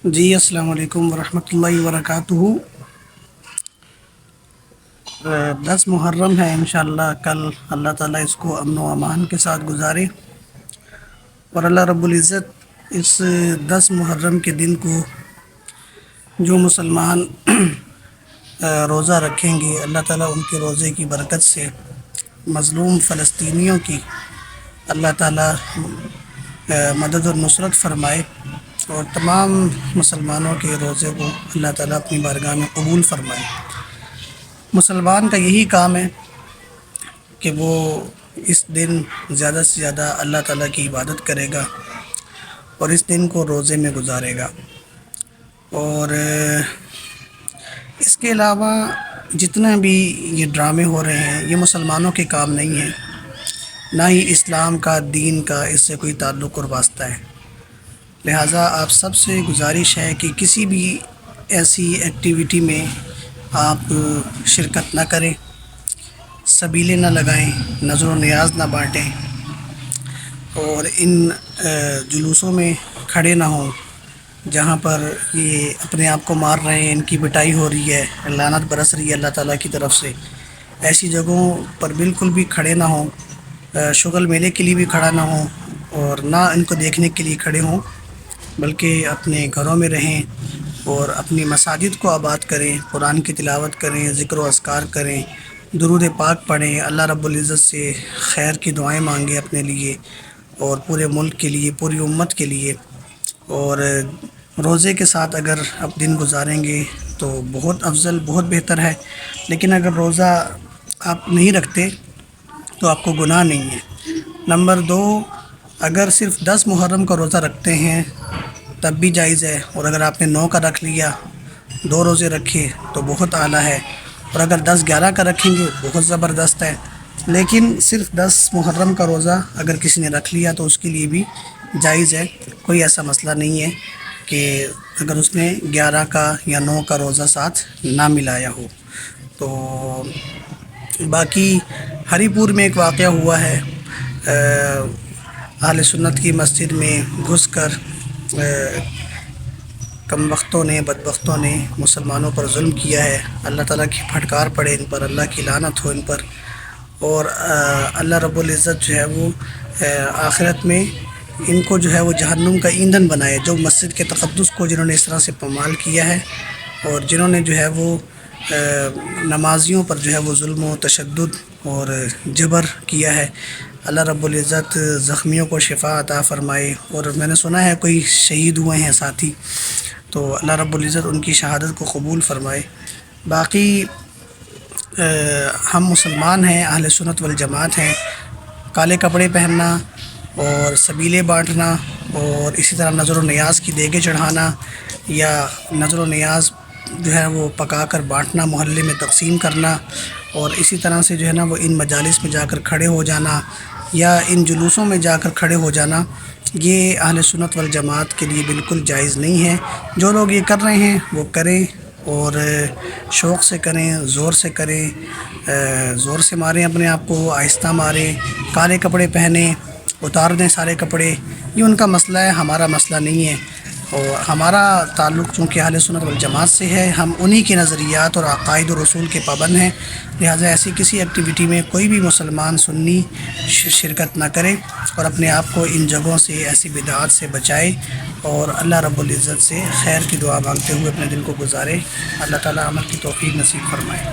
جی السلام علیکم ورحمۃ اللہ وبرکاتہ۔ 10 محرم ہے انشاءاللہ، کل اللہ تعالیٰ اس کو امن و امان کے ساتھ گزارے، اور اللہ رب العزت اس 10 محرم کے دن کو جو مسلمان روزہ رکھیں گے، اللہ تعالیٰ ان کے روزے کی برکت سے مظلوم فلسطینیوں کی اللہ تعالیٰ مدد اور نصرت فرمائے، اور تمام مسلمانوں کے روزے کو اللہ تعالیٰ اپنی بارگاہ میں قبول فرمائے۔ مسلمان کا یہی کام ہے کہ وہ اس دن زیادہ سے زیادہ اللہ تعالیٰ کی عبادت کرے گا اور اس دن کو روزے میں گزارے گا، اور اس کے علاوہ جتنا بھی یہ ڈرامے ہو رہے ہیں یہ مسلمانوں کے کام نہیں ہیں، نہ ہی اسلام کا، دین کا اس سے کوئی تعلق اور واسطہ ہے۔ لہٰذا آپ سب سے گزارش ہے کہ کسی بھی ایسی ایکٹیویٹی میں آپ شرکت نہ کریں، سبیلے نہ لگائیں، نظر و نیاز نہ بانٹیں، اور ان جلوسوں میں کھڑے نہ ہوں جہاں پر یہ اپنے آپ کو مار رہے ہیں، ان کی پٹائی ہو رہی ہے، لعنت برس رہی ہے اللہ تعالیٰ کی طرف سے۔ ایسی جگہوں پر بالکل بھی کھڑے نہ ہوں، شغل میلے کے لیے بھی کھڑا نہ ہوں، اور نہ ان کو دیکھنے کے لیے کھڑے ہوں، بلکہ اپنے گھروں میں رہیں اور اپنی مساجد کو آباد کریں، قرآن کی تلاوت کریں، ذکر و اذکار کریں، درود پاک پڑھیں، اللہ رب العزت سے خیر کی دعائیں مانگیں اپنے لیے اور پورے ملک کے لیے، پوری امت کے لیے۔ اور روزے کے ساتھ اگر آپ دن گزاریں گے تو بہت افضل، بہت بہتر ہے، لیکن اگر روزہ آپ نہیں رکھتے تو آپ کو گناہ نہیں ہے۔ نمبر 2، اگر صرف 10 محرم کا روزہ رکھتے ہیں تب بھی جائز ہے، اور اگر آپ نے 9 کا رکھ لیا، 2 روزے رکھے تو بہت اعلیٰ ہے، اور اگر 10-11 کا رکھیں گے بہت زبردست ہے۔ لیکن صرف 10 محرم کا روزہ اگر کسی نے رکھ لیا تو اس کے لیے بھی جائز ہے، کوئی ایسا مسئلہ نہیں ہے کہ اگر اس نے 11 کا یا 9 کا روزہ ساتھ نہ ملایا ہو۔ تو باقی ہری پور میں ایک واقعہ ہوا ہے، اہل سنت کی مسجد میں گھس کر کم بختوں نے، بدبختوں نے مسلمانوں پر ظلم کیا ہے۔ اللہ تعالیٰ کی پھٹکار پڑے ان پر، اللہ کی لعنت ہو ان پر، اور اللہ رب العزت جو ہے وہ آخرت میں ان کو جو ہے وہ جہنم کا ایندھن بنائے، جو مسجد کے تقدس کو جنہوں نے اس طرح سے پامال کیا ہے، اور جنہوں نے جو ہے وہ نمازیوں پر جو ہے وہ ظلم و تشدد اور جبر کیا ہے۔ اللہ رب العزت زخمیوں کو شفا عطا فرمائے، اور میں نے سنا ہے کوئی شہید ہوئے ہیں ساتھی، تو اللہ رب العزت ان کی شہادت کو قبول فرمائے۔ باقی ہم مسلمان ہیں، اہل سنت والجماعت ہیں، کالے کپڑے پہننا اور سبیلے بانٹنا، اور اسی طرح نظر و نیاز کی دیگیں چڑھانا یا نظر و نیاز جو ہے وہ پکا کر بانٹنا، محلے میں تقسیم کرنا، اور اسی طرح سے جو ہے نا وہ ان مجالس میں جا کر کھڑے ہو جانا یا ان جلوسوں میں جا کر کھڑے ہو جانا، یہ اہل سنت والجماعت کے لیے بالکل جائز نہیں ہے۔ جو لوگ یہ کر رہے ہیں وہ کریں، اور شوق سے کریں، زور سے کریں، زور سے ماریں اپنے آپ کو، آہستہ ماریں، کالے کپڑے پہنیں، اتار دیں سارے کپڑے، یہ ان کا مسئلہ ہے، ہمارا مسئلہ نہیں ہے۔ اور ہمارا تعلق چونکہ اہل سنت والجماعت سے ہے، ہم انہی کے نظریات اور عقائد و رسول کے پابند ہیں، لہٰذا ایسی کسی ایکٹیویٹی میں کوئی بھی مسلمان سنی شرکت نہ کرے، اور اپنے آپ کو ان جگہوں سے، ایسی بدعات سے بچائے، اور اللہ رب العزت سے خیر کی دعا مانگتے ہوئے اپنے دل کو گزارے۔ اللہ تعالیٰ عمل کی توفیق نصیب فرمائے۔